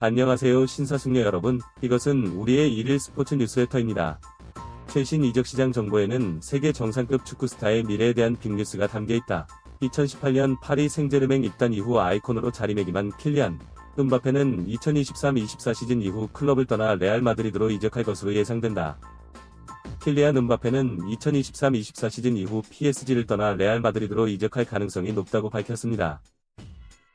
안녕하세요 신사숙녀 여러분, 이것은 우리의 일일 스포츠 뉴스레터입니다. 최신 이적시장 정보에는 세계 정상급 축구 스타의 미래에 대한 빅뉴스가 담겨있다. 2018년 파리 생제르맹 입단 이후 아이콘으로 자리매김한 킬리안 음바페는 2023-24 시즌 이후 클럽을 떠나 레알 마드리드로 이적할 것으로 예상된다. 킬리안 음바페는 2023-24 시즌 이후 PSG를 떠나 레알 마드리드로 이적할 가능성이 높다고 밝혔습니다.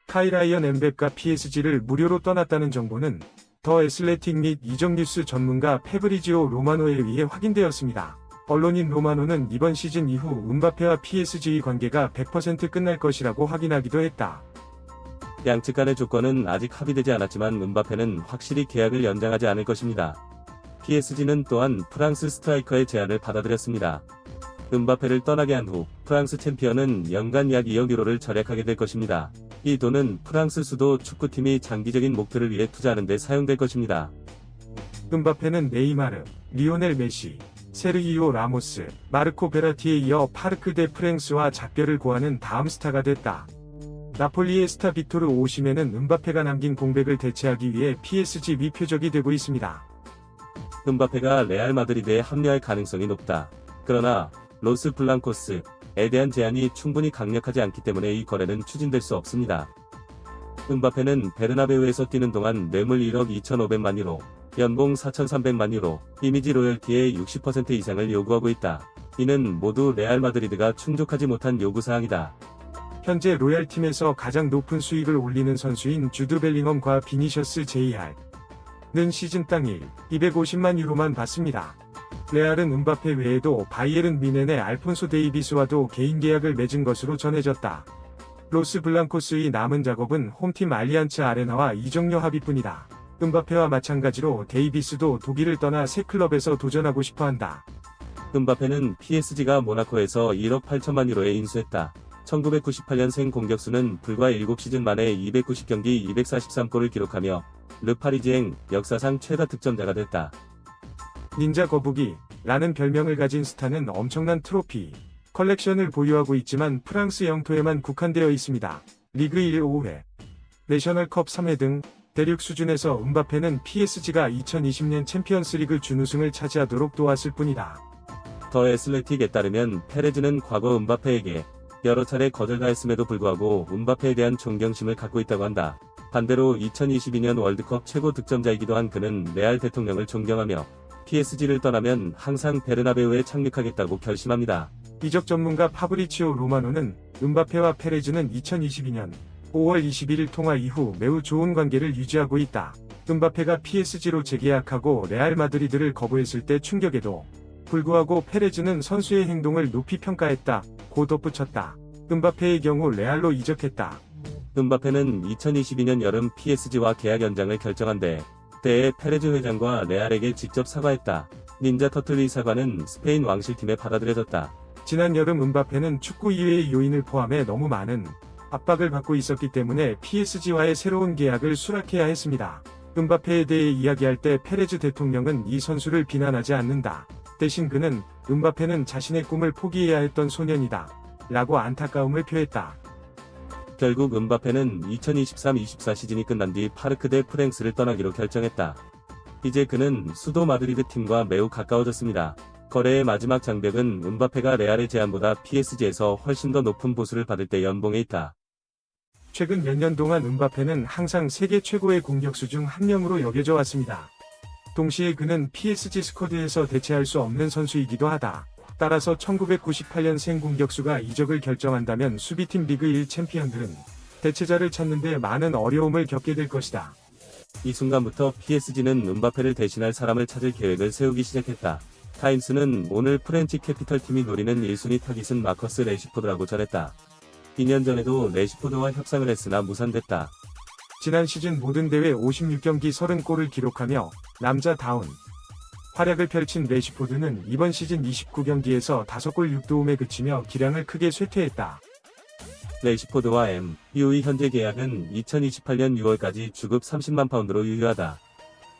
카이라이언 엠베가 PSG를 무료로 떠났다는 정보는 더 애슬레틱 및 이적뉴스 전문가 페브리지오 로마노에 의해 확인되었습니다. 언론인 로마노는 이번 시즌 이후 음바페와 PSG의 관계가 100% 끝날 것이라고 확인하기도 했다. 양측 간의 조건은 아직 합의되지 않았지만 음바페는 확실히 계약을 연장하지 않을 것입니다. PSG는 또한 프랑스 스트라이커의 제안을 받아들였습니다. 음바페를 떠나게 한 후 프랑스 챔피언은 연간 약 2억 유로를 절약하게 될 것입니다. 이 돈은 프랑스 수도 축구팀이 장기적인 목표를 위해 투자하는 데 사용될 것입니다. 음바페는 네이마르, 리오넬 메시, 세르히오 라모스, 마르코 베라티에 이어 파르크 데 프랭스와 작별을 고하는 다음 스타가 됐다. 나폴리의 스타 빅토르 오시멘은 음바페가 남긴 공백을 대체하기 위해 PSG 위표적이 되고 있습니다. 음바페가 레알 마드리드에 합류할 가능성이 높다. 그러나 로스 블랑코스에 대한 제안이 충분히 강력하지 않기 때문에 이 거래는 추진될 수 없습니다. 음바페는 베르나베우에서 뛰는 동안 뇌물 1억 2,500만 유로, 연봉 4,300만 유로, 이미지 로열티의 60% 이상을 요구하고 있다. 이는 모두 레알 마드리드가 충족하지 못한 요구사항이다. 현재 로얄팀에서 가장 높은 수익을 올리는 선수인 주드 벨링엄과 비니셔스 JR는 시즌당 250만 유로만 받습니다. 레알은 음바페 외에도 바이에른 뮌헨의 알폰소 데이비스와도 개인 계약을 맺은 것으로 전해졌다. 로스 블랑코스의 남은 작업은 홈팀 알리안츠 아레나와 이적료 합의뿐이다. 음바페와 마찬가지로 데이비스도 독일을 떠나 새 클럽에서 도전하고 싶어한다. 음바페는 PSG가 모나코에서 1억 8천만 유로에 인수했다. 1998년생 공격수는 불과 7시즌 만에 290경기 243골을 기록하며 르파리지행 역사상 최다 득점자가 됐다. 닌자 거북이 라는 별명을 가진 스타는 엄청난 트로피 컬렉션을 보유하고 있지만 프랑스 영토에만 국한되어 있습니다. 리그 1 5회, 내셔널컵 3회 등 대륙 수준에서 음바페는 PSG가 2020년 챔피언스리그 준우승을 차지하도록 도왔을 뿐이다. 더 애슬레틱에 따르면 페레즈는 과거 음바페에게 여러 차례 거절당했음에도 불구하고 음바페에 대한 존경심을 갖고 있다고 한다. 반대로 2022년 월드컵 최고 득점자이기도 한 그는 레알 대통령을 존경하며 PSG를 떠나면 항상 베르나베우에 착륙하겠다고 결심합니다. 이적 전문가 파브리치오 로마노는 음바페와 페레즈는 2022년 5월 21일 통화 이후 매우 좋은 관계를 유지하고 있다. 음바페가 PSG로 재계약하고 레알 마드리드를 거부했을 때 충격에도 불구하고 페레즈는 선수의 행동을 높이 평가했다. 고 덧붙였다. 음바페의 경우 레알로 이적했다. 음바페는 2022년 여름 PSG와 계약 연장을 결정한 때에 페레즈 회장과 레알에게 직접 사과했다. 닌자 터틀리 사과는 스페인 왕실팀에 받아들여졌다. 지난 여름 음바페는 축구 이외의 요인을 포함해 너무 많은 압박을 받고 있었기 때문에 PSG와의 새로운 계약을 수락해야 했습니다. 음바페에 대해 이야기할 때 페레즈 대통령은 이 선수를 비난하지 않는다. 대신 그는 음바페는 자신의 꿈을 포기해야 했던 소년이다. 라고 안타까움을 표했다. 결국 음바페는 2023-24 시즌이 끝난 뒤 파르크 데 프랭스를 떠나기로 결정했다. 이제 그는 수도 마드리드 팀과 매우 가까워졌습니다. 거래의 마지막 장벽은 음바페가 레알의 제안보다 PSG에서 훨씬 더 높은 보수를 받을 때 연봉에 있다. 최근 몇 년 동안 음바페는 항상 세계 최고의 공격수 중 한 명으로 여겨져 왔습니다. 동시에 그는 PSG 스쿼드에서 대체할 수 없는 선수이기도 하다. 따라서 1998년생 공격수가 이적을 결정한다면 수비팀 리그 1 챔피언들은 대체자를 찾는데 많은 어려움을 겪게 될 것이다. 이 순간부터 PSG는 음바페를 대신할 사람을 찾을 계획을 세우기 시작했다. 타임스는 오늘 프렌치 캐피털팀이 노리는 1순위 타깃은 마커스 레시포드라고 전했다. 2년 전에도 레시포드와 협상을 했으나 무산됐다. 지난 시즌 모든 대회 56경기 30골을 기록하며 남자다운 활약을 펼친 레시포드는 이번 시즌 29경기에서 5골 6도움에 그치며 기량을 크게 쇠퇴했다. 레시포드와 MU의 현재 계약은 2028년 6월까지 주급 30만 파운드로 유효하다.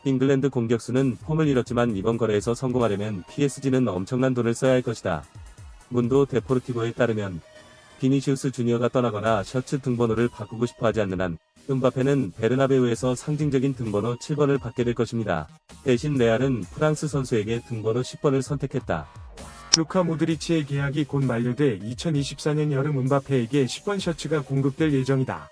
잉글랜드 공격수는 폼을 잃었지만 이번 거래에서 성공하려면 PSG는 엄청난 돈을 써야 할 것이다. 문도 데포르티보에 따르면 비니시우스 주니어가 떠나거나 셔츠 등번호를 바꾸고 싶어 하지 않는 한 은바페는 베르나베우에서 상징적인 등번호 7번을 받게 될 것입니다. 대신 레알은 프랑스 선수에게 등번호 10번을 선택했다. 루카 모드리치의 계약이 곧 만료돼 2024년 여름 은바페에게 10번 셔츠가 공급될 예정이다.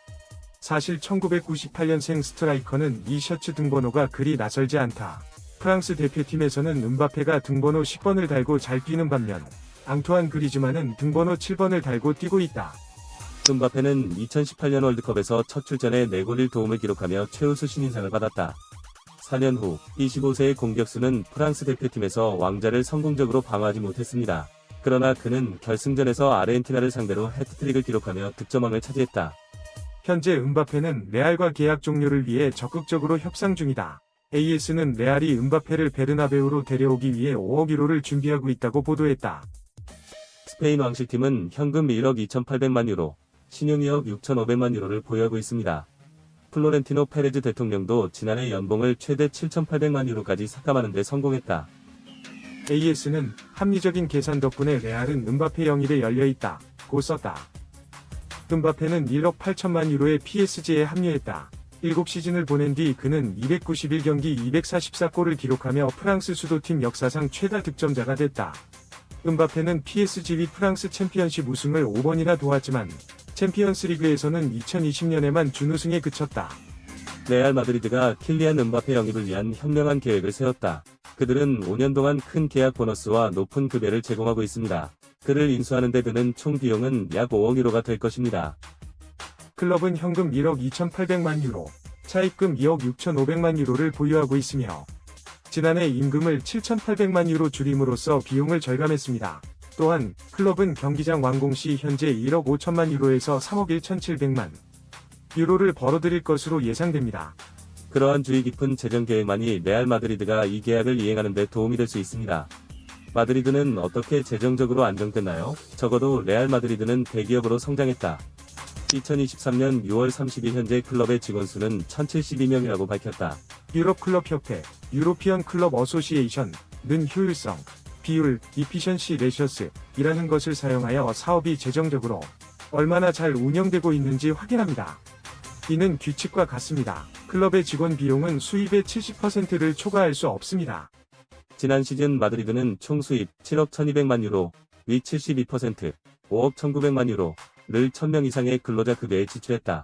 사실 1998년생 스트라이커는 이 셔츠 등번호가 그리 낯설지 않다. 프랑스 대표팀에서는 은바페가 등번호 10번을 달고 잘 뛰는 반면 앙투안 그리즈만은 등번호 7번을 달고 뛰고 있다. 은바페는 2018년 월드컵에서 첫 출전에 4골 1도움을 기록하며 최우수 신인상을 받았다. 4년 후 25세의 공격수는 프랑스 대표팀에서 왕자를 성공적으로 방어하지 못했습니다. 그러나 그는 결승전에서 아르헨티나를 상대로 해트트릭을 기록하며 득점왕을 차지했다. 현재 은바페는 레알과 계약 종료를 위해 적극적으로 협상 중이다. AS는 레알이 은바페를 베르나베우로 데려오기 위해 5억 유로를 준비하고 있다고 보도했다. 스페인 왕실팀은 현금 1억 2,800만 유로, 신용 2억 6,500만 유로를 보유하고 있습니다. 플로렌티노 페레즈 대통령도 지난해 연봉을 최대 7,800만 유로까지 삭감하는 데 성공했다. AS는 합리적인 계산 덕분에 레알은 은바페 영입에 열려있다. 고 썼다. 은바페는 1억 8천만 유로의 PSG에 합류했다. 7시즌을 보낸 뒤 그는 291경기 244골을 기록하며 프랑스 수도팀 역사상 최다 득점자가 됐다. 은바페는 PSG와 프랑스 챔피언십 우승을 5번이나 도왔지만 챔피언스 리그에서는 2020년에만 준우승에 그쳤다. 레알 마드리드가 킬리안 은바페 영입을 위한 현명한 계획을 세웠다. 그들은 5년 동안 큰 계약 보너스와 높은 급여를 제공하고 있습니다. 그를 인수하는 데 드는 총 비용은 약 5억 유로가 될 것입니다. 클럽은 현금 1억 2,800만 유로, 차입금 2억 6,500만 유로를 보유하고 있으며 지난해 임금을 7,800만 유로 줄임으로써 비용을 절감했습니다. 또한 클럽은 경기장 완공 시 현재 1억 5천만 유로에서 3억 1,700만 유로를 벌어들일 것으로 예상됩니다. 그러한 주의 깊은 재정 계획만이 레알 마드리드가 이 계약을 이행하는 데 도움이 될 수 있습니다. 마드리드는 어떻게 재정적으로 안정됐나요? 적어도 레알 마드리드는 대기업으로 성장했다. 2023년 6월 30일 현재 클럽의 직원 수는 1,072명이라고 밝혔다. 유럽 클럽 협회, 유로피언 클럽 어소시에이션는 효율성, 비율, 이피션시 레셔스이라는 것을 사용하여 사업이 재정적으로 얼마나 잘 운영되고 있는지 확인합니다. 이는 규칙과 같습니다. 클럽의 직원 비용은 수입의 70%를 초과할 수 없습니다. 지난 시즌 마드리드는 총 수입 7억 1200만 유로, 위 72%, 5억 1900만 유로를 1000명 이상의 근로자 급여에 지출했다.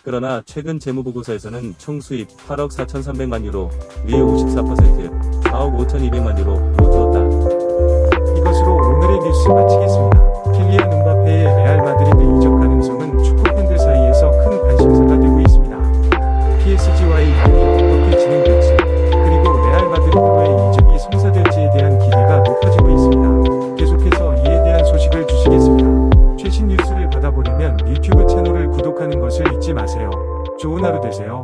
그러나 최근 재무보고서에서는 총 수입 8억 4300만 유로, 위 54%, 4억 5200만 유로로 줄었다. 이것으로 오늘의 뉴스 마치겠습니다. 킬리안 은바페의 레알 마드리드 이적 가능성은 축구 팬들 사이에서 큰 관심사가 되고 있습니다. PSG와의 이적이 어떻게 진행될지, 그리고 레알 마드리드로의 이적이 성사될지에 대한 기대가 높아지고 있습니다. 계속해서 이에 대한 소식을 주시겠습니다. 최신 뉴스를 받아보려면 유튜브 채널을 구독하는 것을 잊지 마세요. 좋은 하루 되세요.